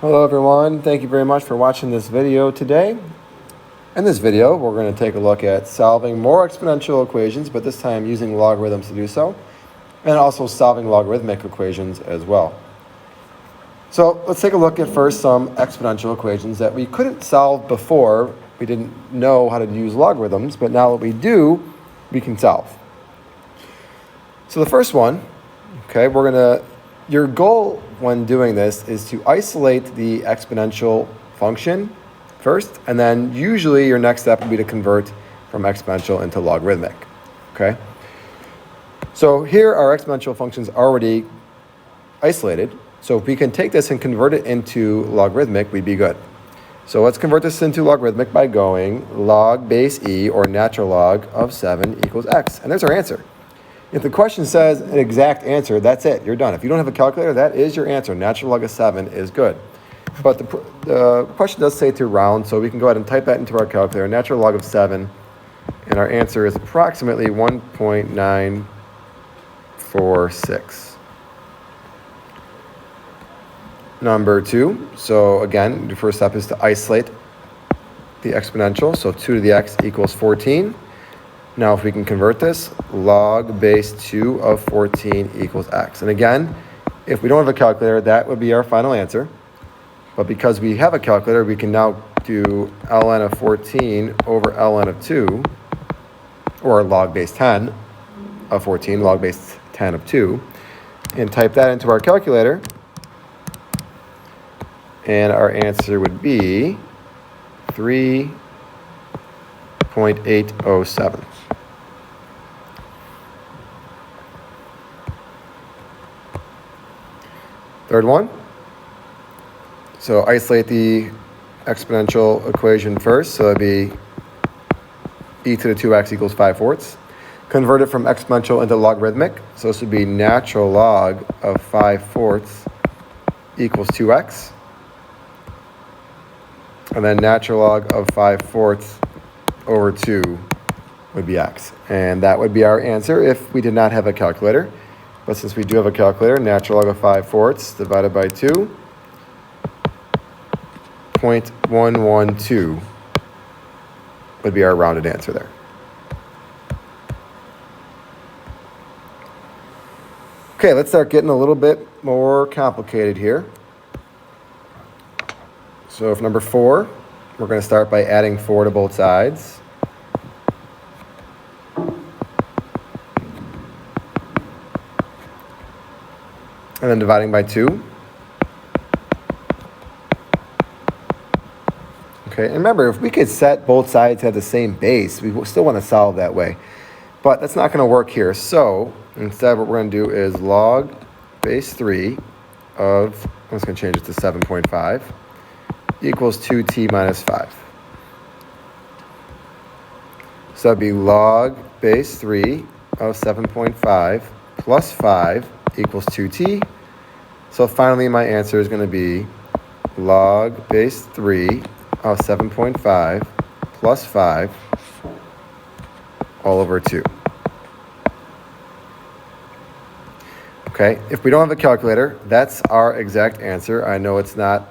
Hello everyone, thank you very much for watching this video today. In this video, we're going to take a look at solving more exponential equations, but this time using logarithms to do so, and also solving logarithmic equations as well. So let's take a look at first some exponential equations that we couldn't solve before. We didn't know how to use logarithms, but now that we do, we can solve. So the first one, okay, your goal when doing this is to isolate the exponential function first, and then usually your next step will be to convert from exponential into logarithmic, okay? So here our exponential function's already isolated, so if we can take this and convert it into logarithmic, we'd be good. So let's convert this into logarithmic by going log base e, or natural log of 7 equals x, and there's our answer. If the question says an exact answer, that's it. You're done. If you don't have a calculator, that is your answer. Natural log of 7 is good. But the question does say to round, so we can go ahead and type that into our calculator. Natural log of 7, and our answer is approximately 1.946. Number 2. So again, the first step is to isolate the exponential. So 2 to the x equals 14. Now, if we can convert this, log base 2 of 14 equals x. And again, if we don't have a calculator, that would be our final answer. But because we have a calculator, we can now do ln of 14 over ln of 2, or log base 10 of 14, log base 10 of 2, and type that into our calculator. And our answer would be 3.807. Third one. So isolate the exponential equation first. So it'd be e to the 2x equals 5/4. Convert it from exponential into logarithmic. So this would be natural log of 5/4 equals 2x. And then natural log of 5/4 over 2 would be x. And that would be our answer if we did not have a calculator. But since we do have a calculator, natural log of 5/4 divided by 2, 0.112 would be our rounded answer there. Okay, let's start getting a little bit more complicated here. So for number 4, we're going to start by adding 4 to both sides. And then dividing by 2. Okay, and remember, if we could set both sides at the same base, we still want to solve that way. But that's not going to work here. So instead, what we're going to do is log base 3 of, I'm just going to change it to 7.5, equals 2t minus 5. So that'd be log base 3 of 7.5 plus 5 equals 2t. So finally, my answer is going to be log base 3 of 7.5 plus 5 all over 2. Okay, if we don't have a calculator, that's our exact answer. I know it's not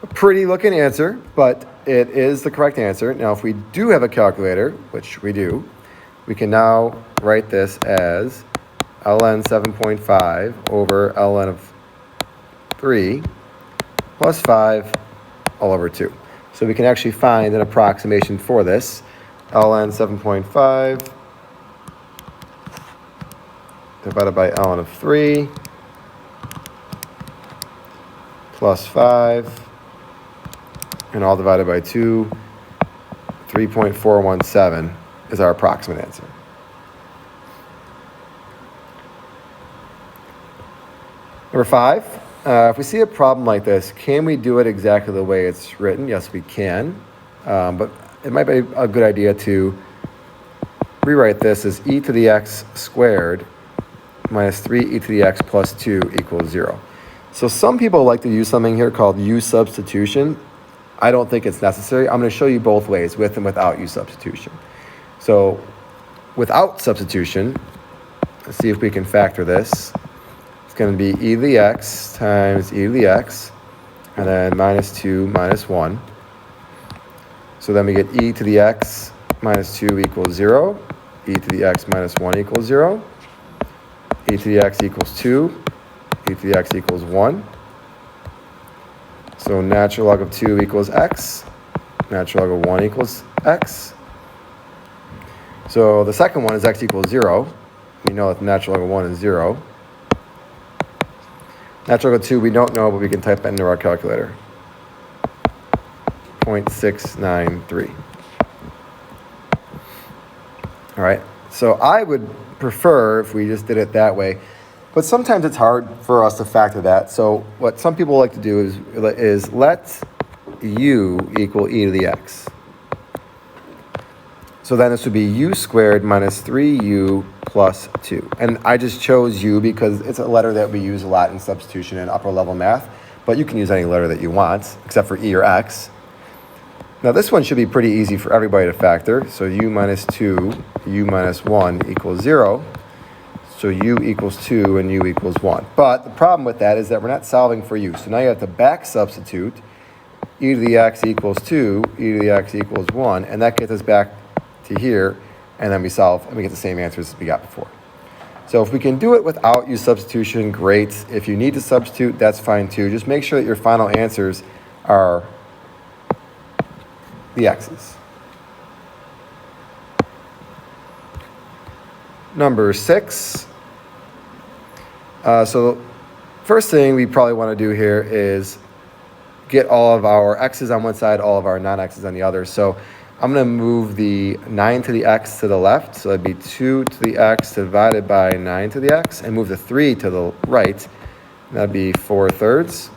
a pretty looking answer, but it is the correct answer. Now, if we do have a calculator, which we do, we can now write this as ln 7.5 over ln of 3 plus 5 all over 2. So we can actually find an approximation for this. ln 7.5 divided by ln of 3 plus 5, and all divided by 2, 3.417 is our approximate answer. Number 5, if we see a problem like this, can we do it exactly the way it's written? Yes, we can, but it might be a good idea to rewrite this as e to the x squared minus 3e to the x plus 2 equals 0. So some people like to use something here called u substitution. I don't think it's necessary. I'm going to show you both ways, with and without u substitution. So without substitution, let's see if we can factor this. It's going to be e to the x times e to the x. and then minus 2 minus 1. So then we get e to the x minus 2 equals 0, e to the x minus 1 equals 0, e to the x equals 2, e to the x equals 1. So natural log of 2 equals x, natural log of 1 equals x. So the second one is x equals 0. We know that the natural log of 1 is 0. Natural log of 2 we don't know, but we can type that into our calculator. 0.693. All right, so I would prefer if we just did it that way, but sometimes it's hard for us to factor that. So what some people like to do is let u equal e to the x. So then this would be u squared minus 3u plus 2. And I just chose u because it's a letter that we use a lot in substitution and upper level math, but you can use any letter that you want, except for e or x. Now this one should be pretty easy for everybody to factor. So u minus 2, u minus 1 equals 0. So u equals 2 and u equals 1. But the problem with that is that we're not solving for u. So now you have to back substitute e to the x equals 2, e to the x equals 1, and that gets us back to here, and then we solve and we get the same answers as we got before. So if we can do it without u substitution, great. If you need to substitute, that's fine too. Just make sure that your final answers are the x's. Number 6. So first thing we probably want to do here is get all of our x's on one side, all of our non-x's on the other. So I'm going to move the 9 to the x to the left. So that'd be 2 to the x divided by 9 to the x, and move the 3 to the right. That'd be 4/3.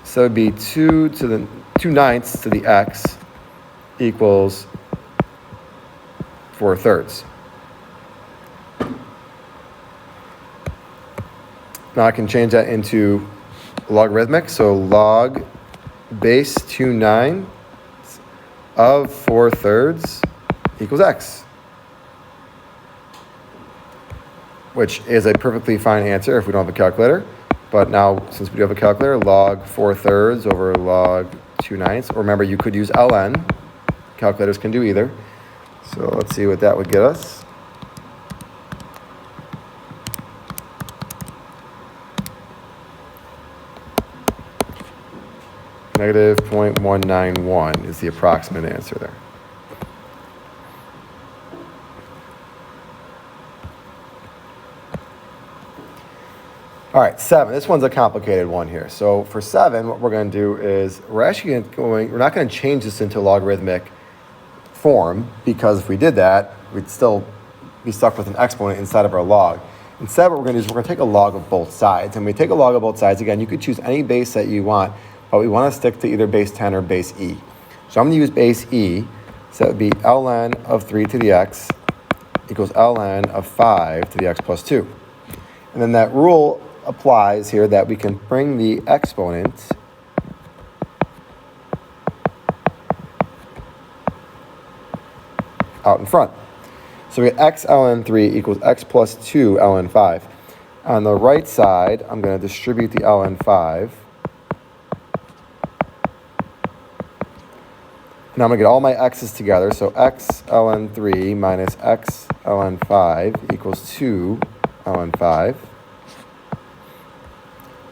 So it'd be 2 ninths to the x equals 4/3. Now I can change that into logarithmic. So log base 2/9 of 4/3 equals x, which is a perfectly fine answer if we don't have a calculator. But now, since we do have a calculator, log 4/3 over log 2/9. Or remember, you could use ln. Calculators can do either. So let's see what that would get us. Negative 0.191 is the approximate answer there. All right, 7. This one's a complicated one here. So for 7, what we're going to do is we're not going to change this into logarithmic form, because if we did that, we'd still be stuck with an exponent inside of our log. Instead, what we're going to do is we're going to take a log of both sides. And when we take a log of both sides, again, you could choose any base that you want, but we want to stick to either base 10 or base e. So I'm going to use base e. So that would be ln of 3 to the x equals ln of 5 to the x plus 2. And then that rule applies here that we can bring the exponent out in front. So we get x ln 3 equals x plus 2 ln 5. On the right side, I'm going to distribute the ln 5. Now I'm going to get all my x's together. So x ln 3 minus x ln 5 equals 2 ln 5.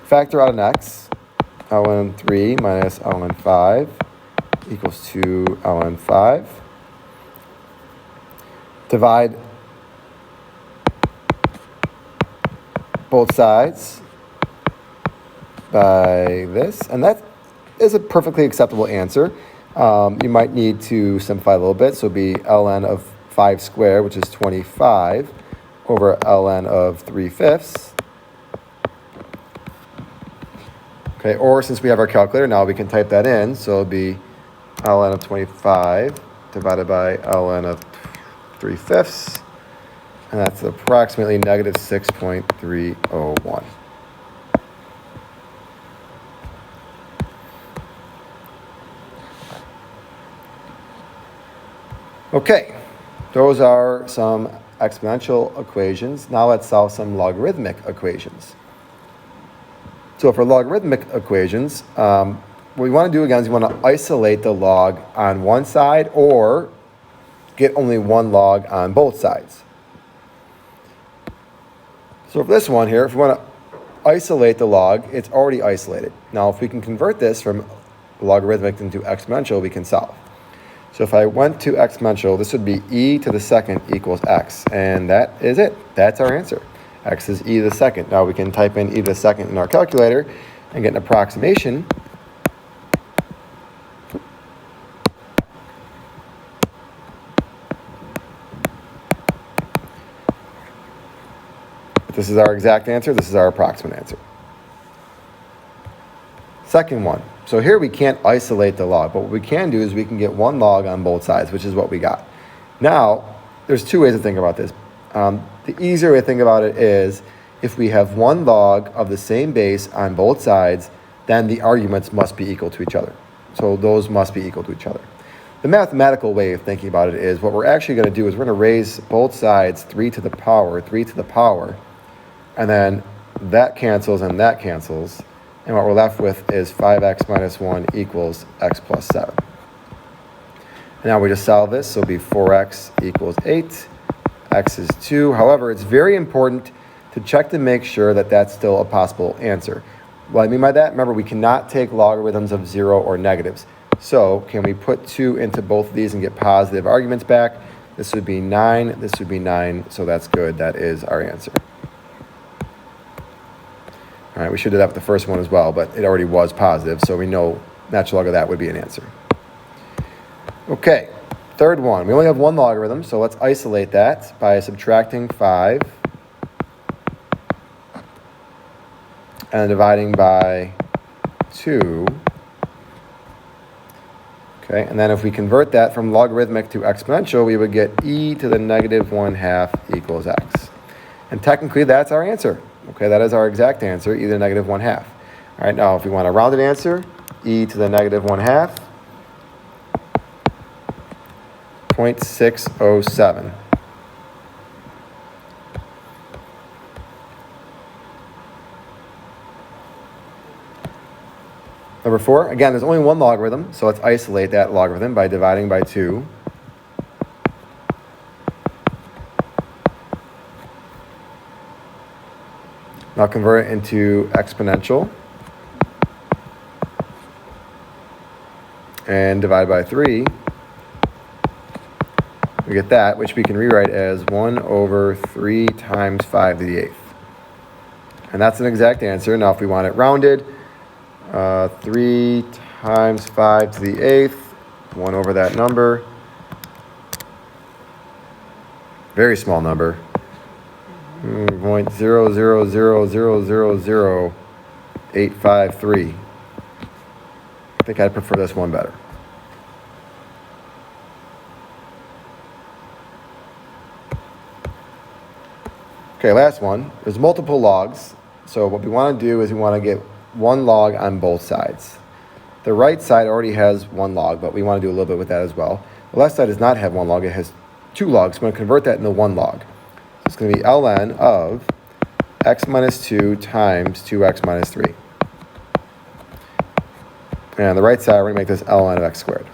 Factor out an x. ln 3 minus ln 5 equals 2 ln 5. Divide both sides by this. And that is a perfectly acceptable answer. You might need to simplify a little bit. So it'd be ln of 5 squared, which is 25, over ln of 3/5. Okay, or since we have our calculator now, we can type that in. So it'll be ln of 25 divided by ln of 3/5. And that's approximately negative 6.301. Okay, those are some exponential equations. Now let's solve some logarithmic equations. So for logarithmic equations, what we want to do again is we want to isolate the log on one side or get only one log on both sides. So for this one here, if we want to isolate the log, it's already isolated. Now if we can convert this from logarithmic into exponential, we can solve. So if I went to exponential, this would be e to the second equals x, and that is it. That's our answer. X is e to the second. Now we can type in e to the second in our calculator and get an approximation. This is our exact answer. This is our approximate answer. Second one. So here we can't isolate the log, but what we can do is we can get one log on both sides, which is what we got. Now, there's two ways to think about this. The easier way to think about it is if we have one log of the same base on both sides, then the arguments must be equal to each other. So those must be equal to each other. The mathematical way of thinking about it is what we're actually going to do is we're going to raise both sides 3 to the power, and then that cancels and that cancels. And what we're left with is 5x minus 1 equals x plus 7. And now we just solve this, so it'll be 4x equals 8, x is 2. However, it's very important to check to make sure that that's still a possible answer. What I mean by that, remember, we cannot take logarithms of 0 or negatives. So can we put 2 into both of these and get positive arguments back? This would be 9, this would be 9, so that's good. That is our answer. All right, we should have that with the first one as well, but it already was positive, so we know natural log of that would be an answer. Okay, third one. We only have one logarithm, so let's isolate that by subtracting 5 and dividing by 2. Okay, and then if we convert that from logarithmic to exponential, we would get e to the negative 1/2 equals x. And technically, that's our answer. Okay, that is our exact answer, e to the negative 1/2. All right, now if we want a rounded answer, e to the negative 1/2, 0.607. Number 4, again, there's only one logarithm, so let's isolate that logarithm by dividing by 2. Now convert it into exponential and divide by 3. We get that, which we can rewrite as 1 over 3 times 5 to the 8th. And that's an exact answer. Now if we want it rounded, 3 times 5 to the 8th, 1 over that number. Very small number. 0.000000853. I think I'd prefer this one better. Okay, last one. There's multiple logs. So what we want to do is we want to get one log on both sides. The right side already has one log, but we want to do a little bit with that as well. The left side does not have one log. It has 2 logs. So we're going to convert that into one log. It's going to be ln of x minus 2 times 2x minus 3. And on the right side, we're going to make this ln of x squared.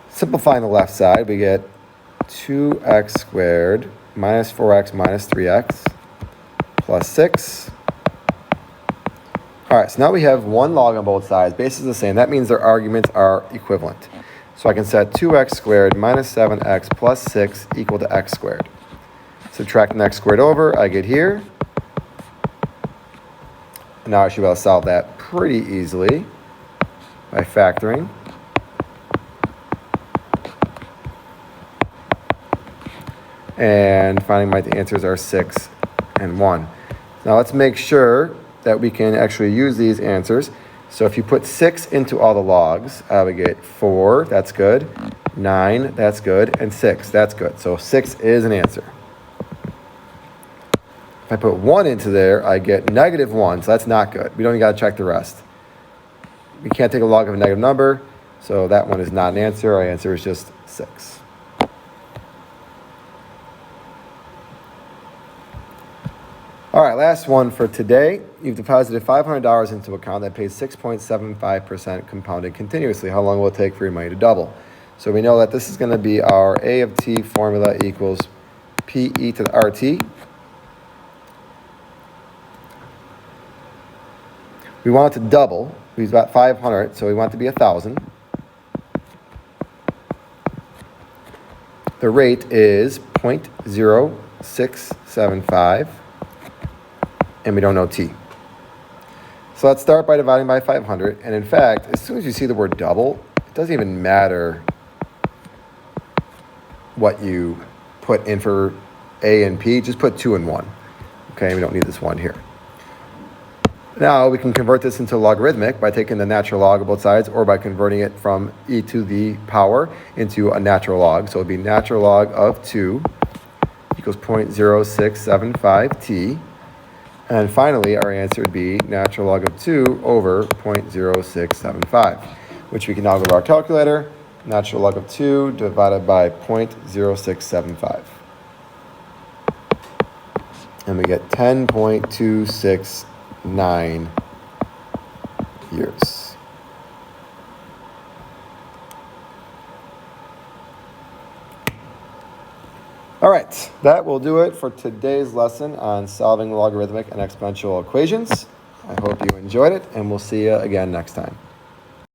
Simplifying the left side, we get 2x squared minus 4x minus 3x plus 6. All right, so now we have one log on both sides. Base is the same. That means their arguments are equivalent. So I can set 2x squared minus 7x plus 6 equal to x squared. Subtracting x squared over, I get here. And now I should be able to solve that pretty easily by factoring. And finding my answers are 6 and 1. Now let's make sure that we can actually use these answers. So if you put 6 into all the logs, I would get 4, that's good, 9, that's good, and 6, that's good. So 6 is an answer. If I put 1 into there, I get negative 1, so that's not good. We don't even got to check the rest. We can't take a log of a negative number, so that one is not an answer. Our answer is just 6. All right, last one for today. You've deposited $500 into an account that pays 6.75% compounded continuously. How long will it take for your money to double? So we know that this is going to be our A of t formula equals PE to the RT. We want it to double. We've got 500, so we want it to be 1,000. The rate is 0.0675. And we don't know t. So let's start by dividing by 500. And in fact, as soon as you see the word double, it doesn't even matter what you put in for A and P. Just put 2 and 1. Okay, we don't need this 1 here. Now we can convert this into logarithmic by taking the natural log of both sides, or by converting it from e to the power into a natural log. So it would be natural log of 2 equals 0.0675t. And finally, our answer would be natural log of 2 over 0.0675, which we can now go to our calculator. Natural log of 2 divided by 0.0675. And we get 10.269 years. All right, that will do it for today's lesson on solving logarithmic and exponential equations. I hope you enjoyed it, and we'll see you again next time.